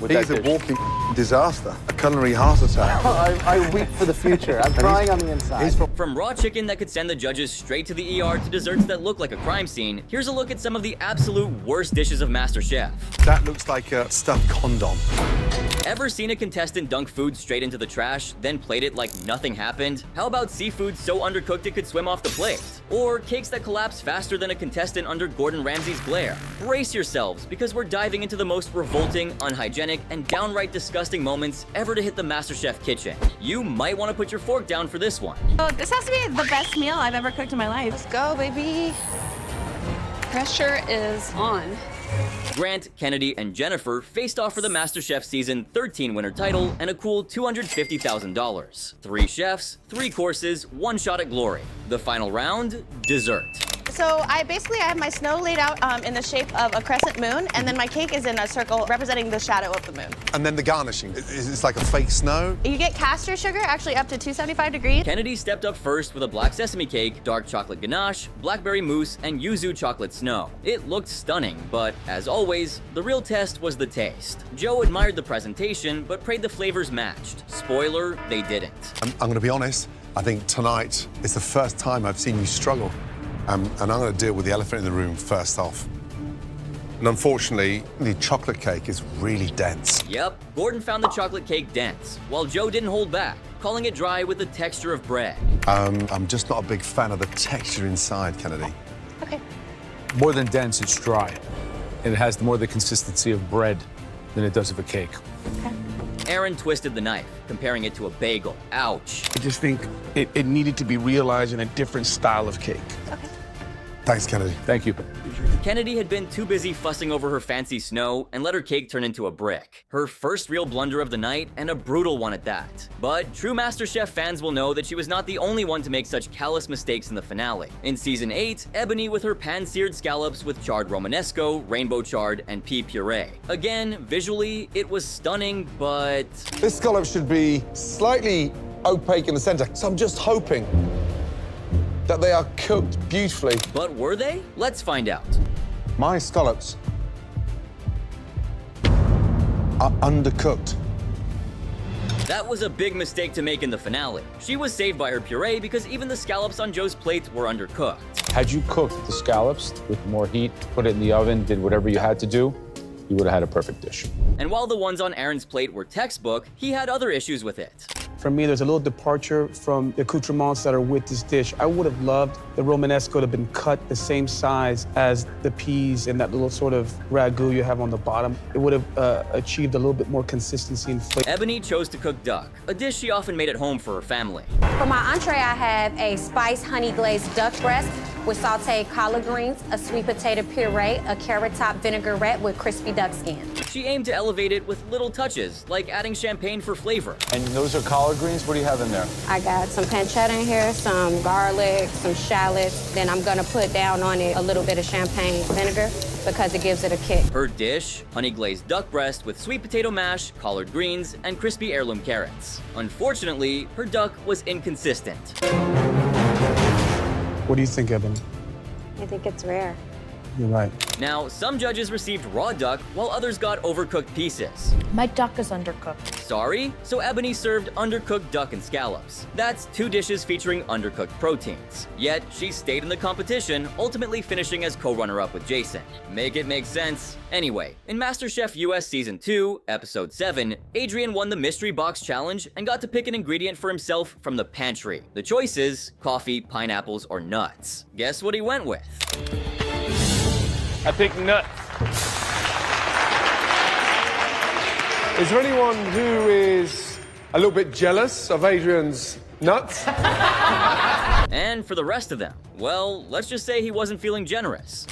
with He's that a dish. walking disaster, a culinary heart attack. I weep for the future. I'm crying on the inside. From raw chicken that could send the judges straight to the ER to desserts that look like a crime scene, here's a look at some of the absolute worst dishes of MasterChef. That looks like a stuffed condom. Ever seen a contestant dunk food straight into the trash, then plate it like nothing happened? How about seafood so undercooked it could swim off the plate? Or cakes that collapse faster than a contestant under Gordon Ramsay's glare? Brace yourselves, because we're diving into the most revolting, unhygienic, and downright disgusting moments ever to hit the MasterChef kitchen. You might want to put your fork down for this one. Oh, this has to be the best meal I've ever cooked in my life. Let's go, baby. Pressure is on. Grant, Kennedy, and Jennifer faced off for the MasterChef Season 13 winner title and a cool $250,000. 3 chefs, 3 courses, 1 shot at glory. The final round, dessert. So I have my snow laid out in the shape of a crescent moon, and then my cake is in a circle representing the shadow of the moon. And then the garnishing. It's like a fake snow. You get caster sugar, actually up to 275 degrees. Kennedy stepped up first with a black sesame cake, dark chocolate ganache, blackberry mousse, and yuzu chocolate snow. It looked stunning, but as always, the real test was the taste. Joe admired the presentation, but prayed the flavors matched. Spoiler, they didn't. I'm going to be honest. I think tonight is the first time I've seen you struggle. And I'm going to deal with the elephant in the room first off. And unfortunately, the chocolate cake is really dense. Yep, Gordon found the chocolate cake dense, while Joe didn't hold back, calling it dry with the texture of bread. I'm just not a big fan of the texture inside, Kennedy. Okay. More than dense, it's dry. And it has more the consistency of bread than it does of a cake. Aaron twisted the knife, comparing it to a bagel. Ouch. I just think it needed to be realized in a different style of cake. Okay. Thanks, Kennedy. Thank you. Kennedy had been too busy fussing over her fancy snow and let her cake turn into a brick. Her first real blunder of the night, and a brutal one at that. But true MasterChef fans will know that she was not the only one to make such callous mistakes in the finale. In Season 8, Ebony with her pan-seared scallops with charred Romanesco, rainbow chard, and pea puree. Again, visually, it was stunning, but... This scallop should be slightly opaque in the center, so I'm just hoping that they are cooked beautifully. But were they? Let's find out. My scallops are undercooked. That was a big mistake to make in the finale. She was saved by her puree because even the scallops on Joe's plate were undercooked. Had you cooked the scallops with more heat, put it in the oven, did whatever you had to do, you would have had a perfect dish. And while the ones on Aaron's plate were textbook, he had other issues with it. For me, there's a little departure from the accoutrements that are with this dish. I would have loved the Romanesco to have been cut the same size as the peas and that little sort of ragu you have on the bottom. It would have achieved a little bit more consistency and flavor. Ebony chose to cook duck, a dish she often made at home for her family. For my entree, I have a spiced honey glazed duck breast with sauteed collard greens, a sweet potato puree, a carrot top vinaigrette with crispy duck skin. She aimed to elevate it with little touches, like adding champagne for flavor. And those are collard greens? What do you have in there? I got some pancetta in here, some garlic, some shallots. Then I'm gonna put down on it a little bit of champagne vinegar because it gives it a kick. Her dish, honey glazed duck breast with sweet potato mash, collard greens, and crispy heirloom carrots. Unfortunately, her duck was inconsistent. What do you think, Ebony? I think it's rare. You're right. Now, some judges received raw duck, while others got overcooked pieces. My duck is undercooked. Sorry? So Ebony served undercooked duck and scallops. That's 2 dishes featuring undercooked proteins. Yet, she stayed in the competition, ultimately finishing as co-runner-up with Jason. Make it make sense. Anyway, in MasterChef US Season 2, Episode 7, Adrian won the Mystery Box Challenge and got to pick an ingredient for himself from the pantry. The choices: coffee, pineapples, or nuts. Guess what he went with? I picked nuts. Is there anyone who is a little bit jealous of Adrian's nuts? And for the rest of them, well, let's just say he wasn't feeling generous.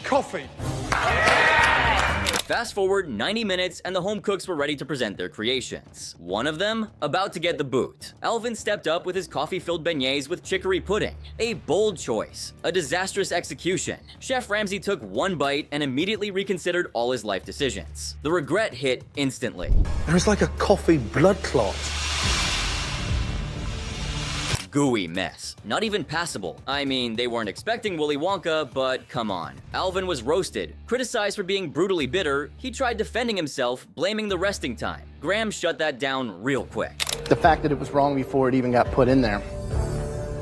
Coffee. Fast forward 90 minutes and the home cooks were ready to present their creations. One of them about to get the boot. Alvin stepped up with his coffee-filled beignets with chicory pudding. A bold choice, a disastrous execution. Chef Ramsay took one bite and immediately reconsidered all his life decisions. The regret hit instantly. There's like a coffee blood clot. gooey mess. Not even passable. I mean, they weren't expecting Willy Wonka, but come on. Alvin was roasted. Criticized for being brutally bitter, he tried defending himself, blaming the resting time. Graham shut that down real quick. The fact that it was wrong before it even got put in there.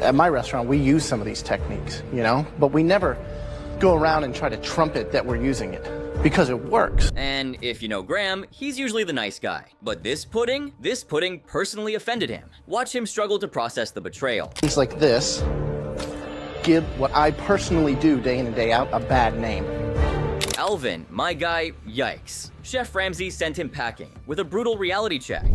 At my restaurant, we use some of these techniques, you know, but we never go around and try to trumpet that we're using it because it works. And if you know Graham, he's usually the nice guy. But this pudding personally offended him. Watch him struggle to process the betrayal. Things like this give what I personally do day in and day out a bad name. Alvin, my guy, yikes. Chef Ramsay sent him packing with a brutal reality check.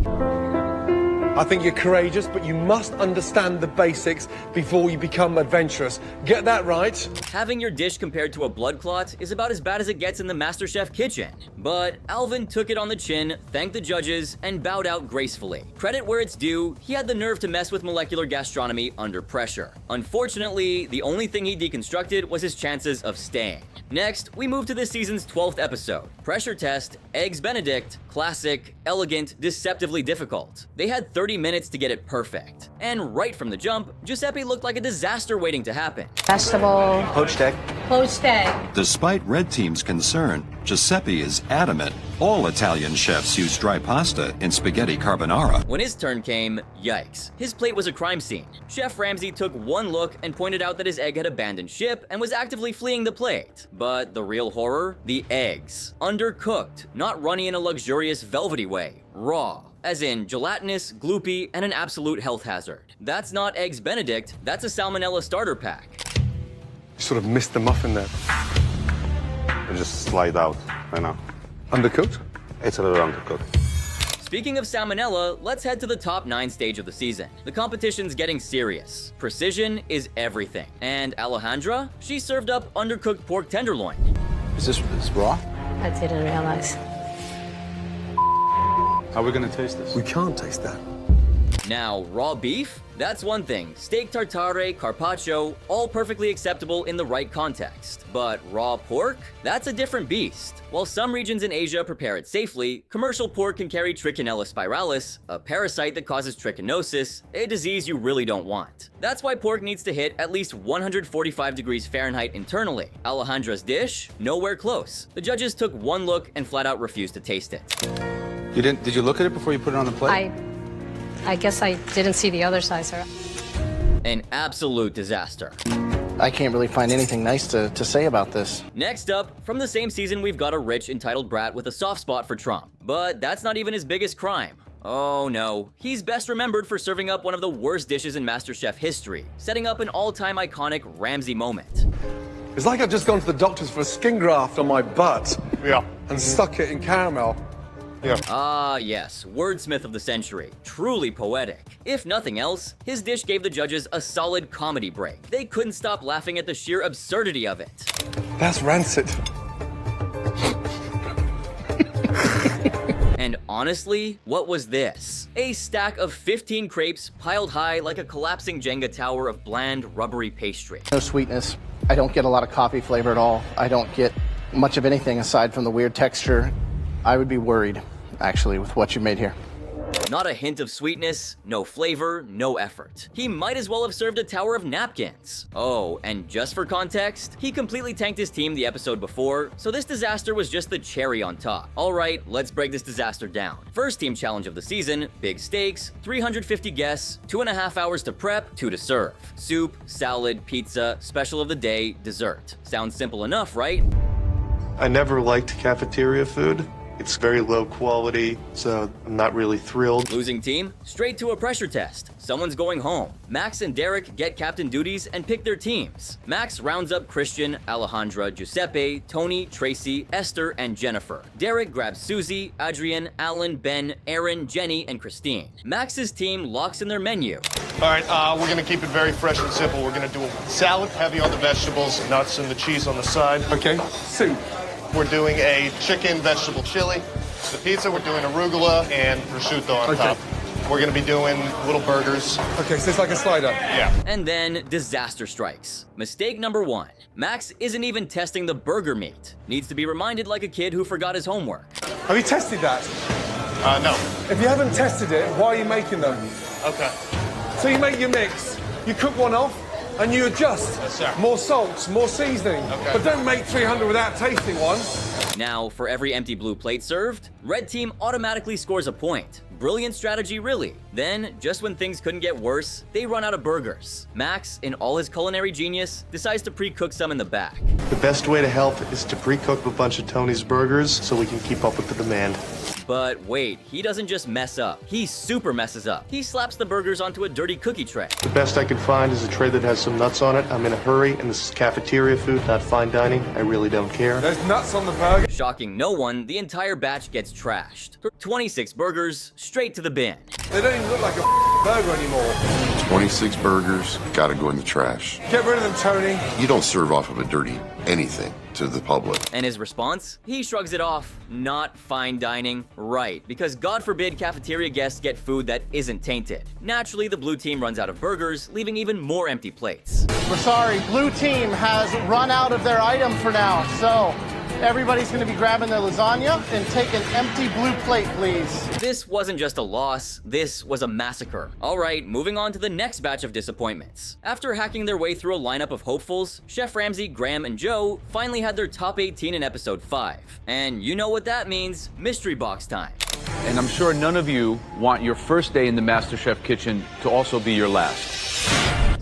I think you're courageous, but you must understand the basics before you become adventurous. Get that right? Having your dish compared to a blood clot is about as bad as it gets in the MasterChef kitchen. But Alvin took it on the chin, thanked the judges, and bowed out gracefully. Credit where it's due, he had the nerve to mess with molecular gastronomy under pressure. Unfortunately, the only thing he deconstructed was his chances of staying. Next, we move to this season's 12th episode. Pressure test, Eggs Benedict, classic, elegant, deceptively difficult. They had 30 minutes to get it perfect. And right from the jump, Giuseppe looked like a disaster waiting to happen. Vegetable. Poached egg. Poached egg. Despite Red Team's concern, Giuseppe is adamant all Italian chefs use dry pasta in spaghetti carbonara. When his turn came, yikes. His plate was a crime scene. Chef Ramsay took one look and pointed out that his egg had abandoned ship and was actively fleeing the plate. But the real horror? The eggs. Undercooked, not runny in a luxurious velvety way. Raw. As in gelatinous, gloopy, and an absolute health hazard. That's not Eggs Benedict, that's a salmonella starter pack. You sort of missed the muffin there. It just slide out, I know. Undercooked? It's a little undercooked. Speaking of salmonella, let's head to the top 9 stage of the season. The competition's getting serious. Precision is everything. And Alejandra? She served up undercooked pork tenderloin. Is this raw? I didn't realize. How are we gonna taste this? We can't taste that. Now, raw beef? That's one thing. Steak tartare, carpaccio, all perfectly acceptable in the right context. But raw pork? That's a different beast. While some regions in Asia prepare it safely, commercial pork can carry Trichinella spiralis, a parasite that causes trichinosis, a disease you really don't want. That's why pork needs to hit at least 145 degrees Fahrenheit internally. Alejandra's dish? Nowhere close. The judges took one look and flat out refused to taste it. Did you look at it before you put it on the plate? I guess I didn't see the other side, sir. An absolute disaster. I can't really find anything nice to say about this. Next up, from the same season, we've got a rich, entitled brat with a soft spot for Trump. But that's not even his biggest crime. Oh no, he's best remembered for serving up one of the worst dishes in MasterChef history, setting up an all-time iconic Ramsay moment. It's like I've just gone to the doctors for a skin graft on my butt. Yeah. And stuck it in caramel. Yeah. Ah, yes, wordsmith of the century. Truly poetic. If nothing else, his dish gave the judges a solid comedy break. They couldn't stop laughing at the sheer absurdity of it. That's rancid. And honestly, what was this? A stack of 15 crepes piled high like a collapsing Jenga tower of bland, rubbery pastry. No sweetness. I don't get a lot of coffee flavor at all. I don't get much of anything aside from the weird texture. I would be worried, actually, with what you made here. Not a hint of sweetness, no flavor, no effort. He might as well have served a tower of napkins. Oh, and just for context, he completely tanked his team the episode before, so this disaster was just the cherry on top. Alright, let's break this disaster down. First team challenge of the season, big stakes, 350 guests, 2.5 hours to prep, 2 to serve. Soup, salad, pizza, special of the day, dessert. Sounds simple enough, right? I never liked cafeteria food. It's very low quality, so I'm not really thrilled. Losing team? Straight to a pressure test. Someone's going home. Max and Derek get captain duties and pick their teams. Max rounds up Christian, Alejandra, Giuseppe, Tony, Tracy, Esther, and Jennifer. Derek grabs Susie, Adrian, Alan, Ben, Aaron, Jenny, and Christine. Max's team locks in their menu. All right, we're gonna keep it very fresh and simple. We're gonna do a salad, heavy on the vegetables, nuts and the cheese on the side. Okay, soup. We're doing a chicken vegetable chili. The pizza, we're doing arugula and prosciutto on top. We're gonna be doing little burgers. Okay, so it's like a slider. Yeah. And then disaster strikes. Mistake number 1. Max isn't even testing the burger meat. Needs to be reminded like a kid who forgot his homework. Have you tested that? No. If you haven't tested it, why are you making them? Okay. So you make your mix, You cook one off and you adjust. Yes, sir. More salt, more seasoning. Okay. But don't make 300 without tasting one. Now, for every empty blue plate served, red team automatically scores a point. Brilliant strategy, really. Then, just when things couldn't get worse, they run out of burgers. Max, in all his culinary genius, decides to pre-cook some in the back. The best way to help is to pre-cook a bunch of Tony's burgers so we can keep up with the demand. But wait, he doesn't just mess up, he super messes up. He slaps the burgers onto a dirty cookie tray. The best I could find is a tray that has some nuts on it. I'm in a hurry, and this is cafeteria food, not fine dining. I really don't care. There's nuts on the burger. Shocking no one, the entire batch gets trashed. 26 burgers, straight to the bin. They don't even look like a burger anymore. 26 burgers, gotta go in the trash. Get rid of them, Tony. You don't serve off of a dirty anything to the public. And his response? He shrugs it off. Not fine dining. Right, because God forbid cafeteria guests get food that isn't tainted. Naturally, the blue team runs out of burgers, leaving even more empty plates. We're sorry, blue team has run out of their item for now, so everybody's gonna be grabbing their lasagna and take an empty blue plate, please. This wasn't just a loss, this was a massacre. Alright, moving on to the next batch of disappointments. After hacking their way through a lineup of hopefuls, Chef Ramsay, Graham, and Joe finally had their top 18 in episode 5. And you know what that means, mystery box time. And I'm sure none of you want your first day in the MasterChef kitchen to also be your last.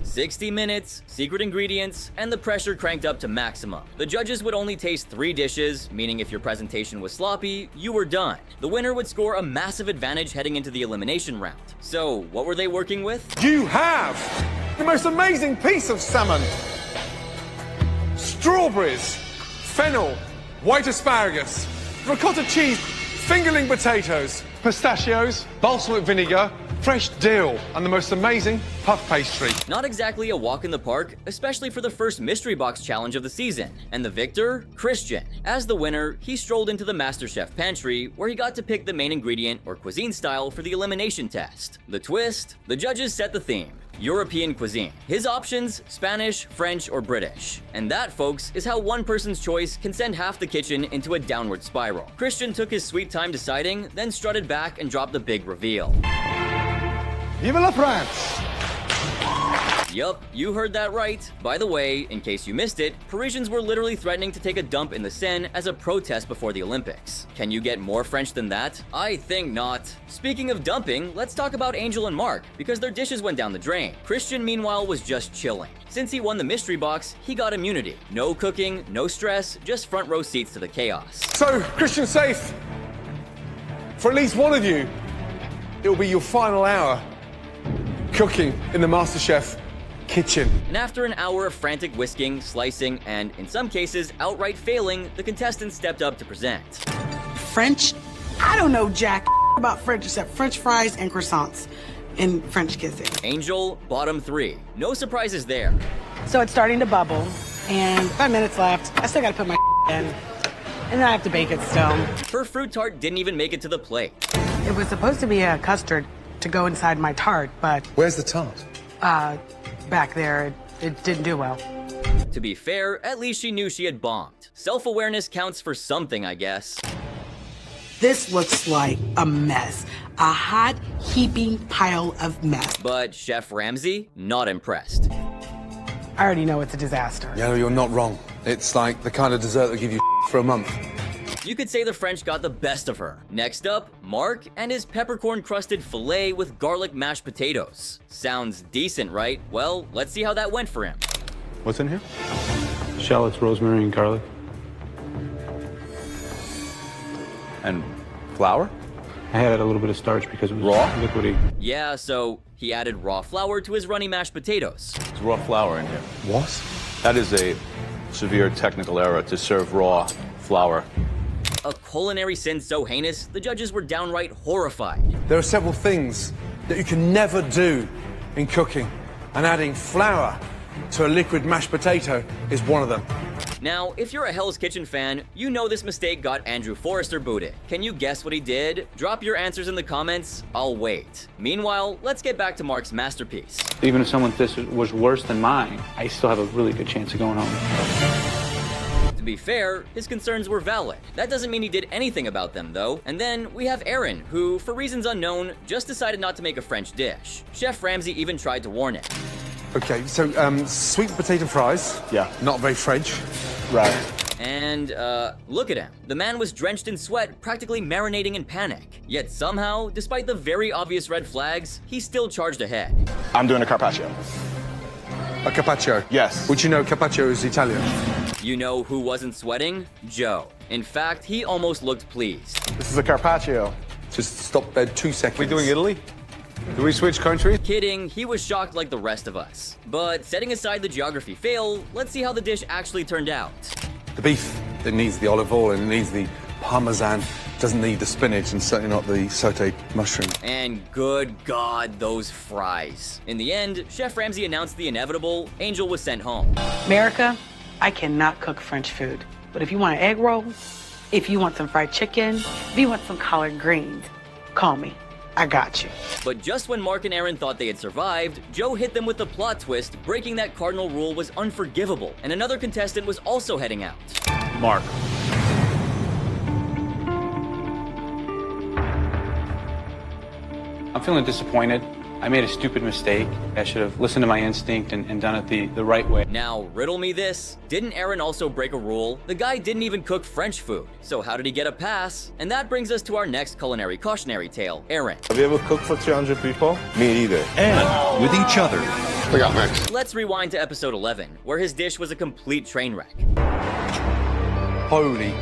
60 minutes, secret ingredients, and the pressure cranked up to maximum. The judges would only taste 3 dishes, meaning if your presentation was sloppy, you were done. The winner would score a massive advantage heading into the elimination round. So, what were they working with? You have the most amazing piece of salmon. Strawberries, fennel, white asparagus, ricotta cheese, fingerling potatoes, pistachios, balsamic vinegar, fresh dill, and the most amazing puff pastry. Not exactly a walk in the park, especially for the first mystery box challenge of the season. And the victor? Christian. As the winner, he strolled into the MasterChef pantry, where he got to pick the main ingredient or cuisine style for the elimination test. The twist? The judges set the theme. European cuisine. His options, Spanish, French, or British. And that, folks, is how one person's choice can send half the kitchen into a downward spiral. Christian took his sweet time deciding, then strutted back and dropped the big reveal. Vive la France! Yup, you heard that right. By the way, in case you missed it, Parisians were literally threatening to take a dump in the Seine as a protest before the Olympics. Can you get more French than that? I think not. Speaking of dumping, let's talk about Angel and Mark, because their dishes went down the drain. Christian, meanwhile, was just chilling. Since he won the mystery box, he got immunity. No cooking, no stress, just front row seats to the chaos. So, Christian's safe. For at least one of you, it'll be your final hour cooking in the MasterChef kitchen. And after an hour of frantic whisking, slicing, and in some cases outright failing, the contestants stepped up to present. French? I don't know jack about French except French fries and croissants and French kissing. Angel, bottom 3. No surprises there. So it's starting to bubble, and 5 minutes left. I still gotta put my in, and then I have to bake it still. Her fruit tart didn't even make it to the plate. It was supposed to be a custard to go inside my tart, but Where's the tart? back there, it didn't do well. To be fair, at least she knew she had bombed. Self-awareness counts for something, I guess. This looks like a mess. A hot, heaping pile of mess. But Chef Ramsay, not impressed. I already know it's a disaster. Yeah, no, you're not wrong. It's like the kind of dessert that give you for a month. You could say the French got the best of her. Next up, Mark and his peppercorn-crusted filet with garlic mashed potatoes. Sounds decent, right? Well, let's see how that went for him. What's in here? Shallots, rosemary, and garlic. And flour? I added a little bit of starch because it was raw, liquidy. Yeah, so he added raw flour to his runny mashed potatoes. There's raw flour in here. What? That is a severe technical error to serve raw flour. A culinary sin so heinous, the judges were downright horrified. There are several things that you can never do in cooking, and adding flour to a liquid mashed potato is one of them. Now, if you're a Hell's Kitchen fan, you know this mistake got Andrew Forrester booted. Can you guess what he did? Drop your answers in the comments, I'll wait. Meanwhile, let's get back to Mark's masterpiece. Even if someone's dish was worse than mine, I still have a really good chance of going home. To be fair, his concerns were valid. That doesn't mean he did anything about them, though. And then we have Aaron, who, for reasons unknown, just decided not to make a French dish. Chef Ramsay even tried to warn him. Okay, so sweet potato fries. Yeah. Not very French. Right. And, look at him. The man was drenched in sweat, practically marinating in panic. Yet somehow, despite the very obvious red flags, he still charged ahead. I'm doing a carpaccio. A carpaccio? Yes. Which you know carpaccio is Italian. You know who wasn't sweating? Joe. In fact, he almost looked pleased. This is a carpaccio. Just stop there 2 seconds. We doing Italy? Do we switch countries? Kidding, he was shocked like the rest of us. But setting aside the geography fail, let's see how the dish actually turned out. The beef, it needs the olive oil and it needs the parmesan. Doesn't need the spinach and certainly not the sauteed mushroom. And good God, those fries. In the end, Chef Ramsay announced the inevitable. Angel was sent home. America, I cannot cook French food. But if you want an egg roll, if you want some fried chicken, if you want some collard greens, call me. I got you. But just when Mark and Aaron thought they had survived, Joe hit them with the plot twist, breaking that cardinal rule was unforgivable, and another contestant was also heading out. Mark. I'm feeling disappointed. I made a stupid mistake. I should have listened to my instinct and done it the right way. Now, riddle me this. Didn't Aaron also break a rule? The guy didn't even cook French food. So how did he get a pass? And that brings us to our next culinary cautionary tale. Aaron. Have you ever cooked for 300 people? Me either. And with each other. I got next. Let's rewind to episode 11, where his dish was a complete train wreck. Holy.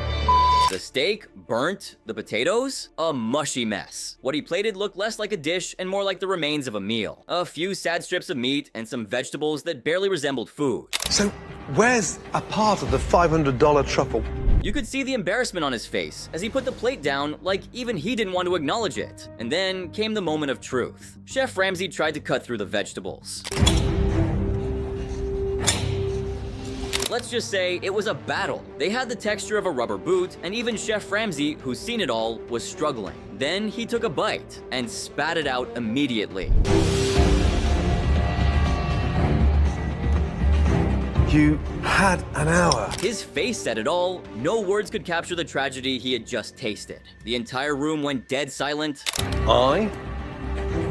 The steak, burnt. The potatoes, a mushy mess. What he plated looked less like a dish and more like the remains of a meal. A few sad strips of meat and some vegetables that barely resembled food. So where's a part of the $500 truffle? You could see the embarrassment on his face as he put the plate down like even he didn't want to acknowledge it. And then came the moment of truth. Chef Ramsay tried to cut through the vegetables. Let's just say it was a battle. They had the texture of a rubber boot, and even Chef Ramsay, who's seen it all, was struggling. Then he took a bite and spat it out immediately. You had an hour. His face said it all. No words could capture the tragedy he had just tasted. The entire room went dead silent. I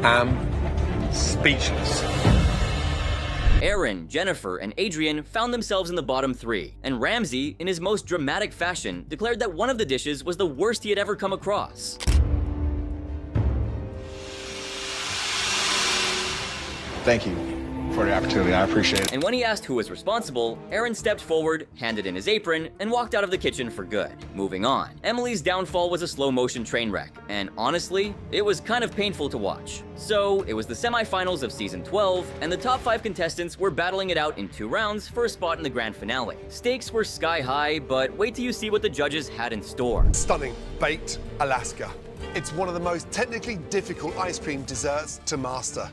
am speechless. Aaron, Jennifer, and Adrian found themselves in the bottom three, and Ramsay, in his most dramatic fashion, declared that one of the dishes was the worst he had ever come across. Thank you for the opportunity. I appreciate it. And when he asked who was responsible, Aaron stepped forward, handed in his apron, and walked out of the kitchen for good. Moving on. Emily's downfall was a slow-motion train wreck, and honestly, it was kind of painful to watch. So, it was the semifinals of season 12, and the top 5 contestants were battling it out in 2 rounds for a spot in the grand finale. Stakes were sky high, but wait till you see what the judges had in store. Stunning. Baked Alaska. It's one of the most technically difficult ice cream desserts to master.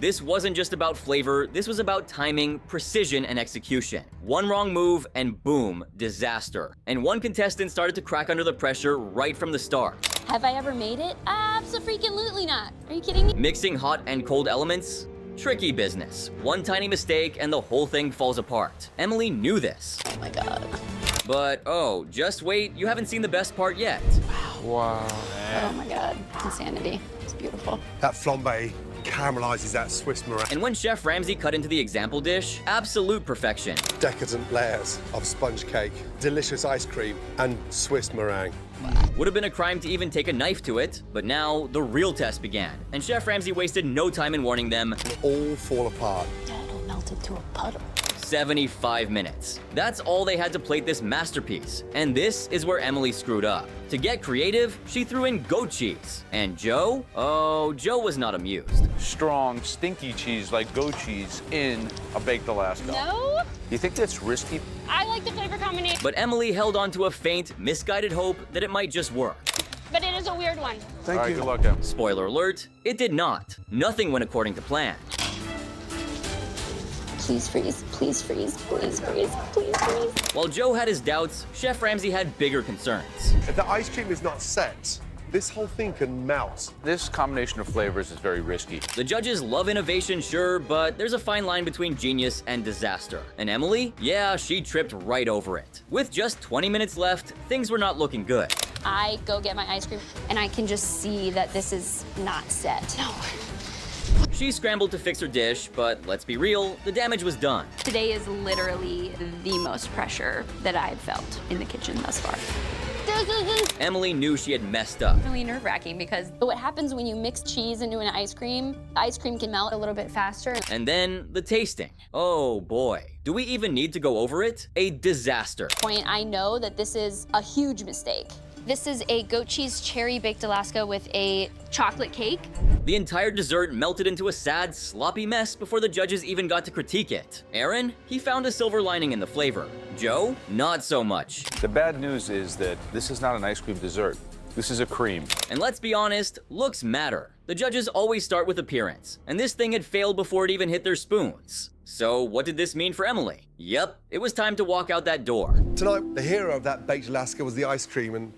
This wasn't just about flavor, this was about timing, precision, and execution. One wrong move, and boom, disaster. And one contestant started to crack under the pressure right from the start. Have I ever made it? Abso-freaking-lutely not. Are you kidding me? Mixing hot and cold elements? Tricky business. One tiny mistake and the whole thing falls apart. Emily knew this. Oh my god. But oh, just wait, you haven't seen the best part yet. Wow. Oh my god. Insanity. It's beautiful. That flambe caramelizes that Swiss meringue. And when Chef Ramsay cut into the example dish, absolute perfection. Decadent layers of sponge cake, delicious ice cream, and Swiss meringue. Would have been a crime to even take a knife to it, but now the real test began, and Chef Ramsay wasted no time in warning them. It'll all fall apart. It'll melt into a puddle. 75 minutes. That's all they had to plate this masterpiece. And this is where Emily screwed up. To get creative, she threw in goat cheese. And Joe? Oh, Joe was not amused. Strong, stinky cheese like goat cheese in a baked Alaska. No? You think that's risky? I like the flavor combination. But Emily held on to a faint, misguided hope that it might just work. But it is a weird one. Thank you. Good luck, Em. Spoiler alert, it did not. Nothing went according to plan. Please freeze, please freeze, please freeze, please freeze. While Joe had his doubts, Chef Ramsay had bigger concerns. If the ice cream is not set, this whole thing can melt. This combination of flavors is very risky. The judges love innovation, sure, but there's a fine line between genius and disaster. And Emily? Yeah, she tripped right over it. With just 20 minutes left, things were not looking good. I go get my ice cream, and I can just see that this is not set. No. She scrambled to fix her dish, but let's be real, the damage was done. Today is literally the most pressure that I've felt in the kitchen thus far. Emily knew she had messed up. Really nerve-wracking because what happens when you mix cheese into an ice cream, the ice cream can melt a little bit faster. And then the tasting. Oh boy. Do we even need to go over it? A disaster. I know that this is a huge mistake. This is a goat cheese cherry baked Alaska with a chocolate cake. The entire dessert melted into a sad, sloppy mess before the judges even got to critique it. Aaron, he found a silver lining in the flavor. Joe, not so much. The bad news is that this is not an ice cream dessert. This is a cream. And let's be honest, looks matter. The judges always start with appearance, and this thing had failed before it even hit their spoons. So what did this mean for Emily? Yep, it was time to walk out that door. Tonight, the hero of that baked Alaska was the ice cream, and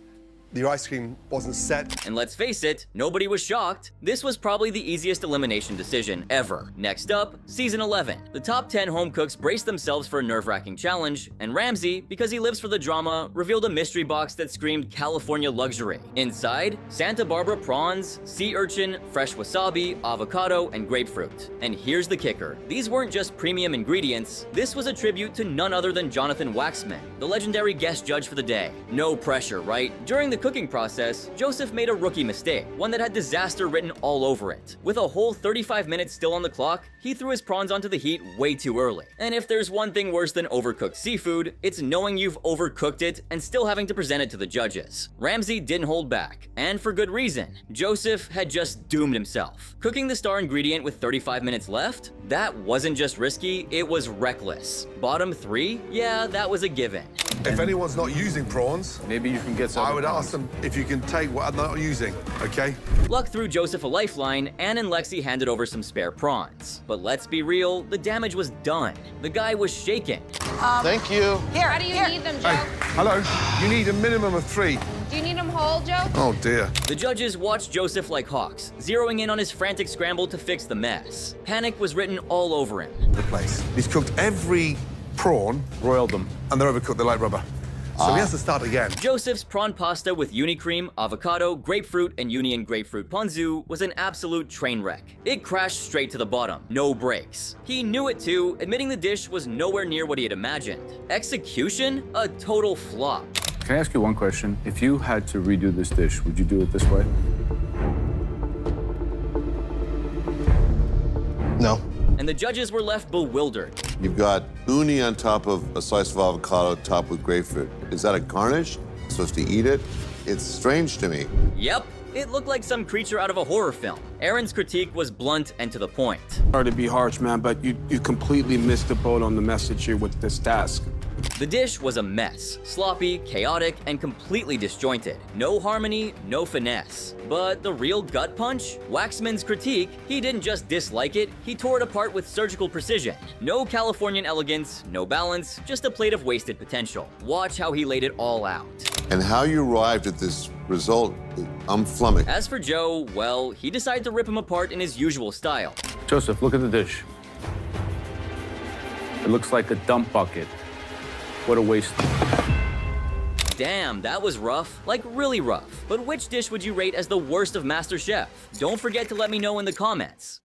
the ice cream wasn't set. And let's face it, nobody was shocked. This was probably the easiest elimination decision ever. Next up, season 11. The top 10 home cooks braced themselves for a nerve-wracking challenge, and Ramsay, because he lives for the drama, revealed a mystery box that screamed California luxury. Inside, Santa Barbara prawns, sea urchin, fresh wasabi, avocado, and grapefruit. And here's the kicker. These weren't just premium ingredients. This was a tribute to none other than Jonathan Waxman, the legendary guest judge for the day. No pressure, right? During the cooking process, Joseph made a rookie mistake, one that had disaster written all over it. With a whole 35 minutes still on the clock, he threw his prawns onto the heat way too early. And if there's one thing worse than overcooked seafood, it's knowing you've overcooked it and still having to present it to the judges. Ramsay didn't hold back, and for good reason. Joseph had just doomed himself. Cooking the star ingredient with 35 minutes left? That wasn't just risky, it was reckless. Bottom 3? Yeah, that was a given. If anyone's not using prawns, maybe you can get some. I would ask them if you can take what I'm not using, okay? Luck threw Joseph a lifeline, Anne and Lexi handed over some spare prawns. But let's be real, the damage was done. The guy was shaken. Thank you. Here, how do you need them, Joe? Hey, hello. You need a minimum of 3. Do you need them whole, Joe? Oh, dear. The judges watched Joseph like hawks, zeroing in on his frantic scramble to fix the mess. Panic was written all over him. The place. He's cooked every prawn. Roiled them. And they're overcooked, they're like rubber. So he has to start again. Joseph's prawn pasta with uni cream, avocado, grapefruit, and union grapefruit ponzu was an absolute train wreck. It crashed straight to the bottom, no breaks. He knew it too, admitting the dish was nowhere near what he had imagined. Execution? A total flop. Can I ask you one question? If you had to redo this dish, would you do it this way? No. And the judges were left bewildered. You've got uni on top of a slice of avocado topped with grapefruit. Is that a garnish? Supposed to eat it? It's strange to me. Yep, it looked like some creature out of a horror film. Aaron's critique was blunt and to the point. Sorry to be harsh, man, but you completely missed the boat on the message here with this task. The dish was a mess, sloppy, chaotic, and completely disjointed. No harmony, no finesse. But the real gut punch? Waxman's critique, he didn't just dislike it, he tore it apart with surgical precision. No Californian elegance, no balance, just a plate of wasted potential. Watch how he laid it all out. And how you arrived at this result, I'm flummoxed. As for Joe, well, he decided to rip him apart in his usual style. Joseph, look at the dish. It looks like a dump bucket. What a waste. Damn, that was rough. Like, really rough. But which dish would you rate as the worst of MasterChef? Don't forget to let me know in the comments.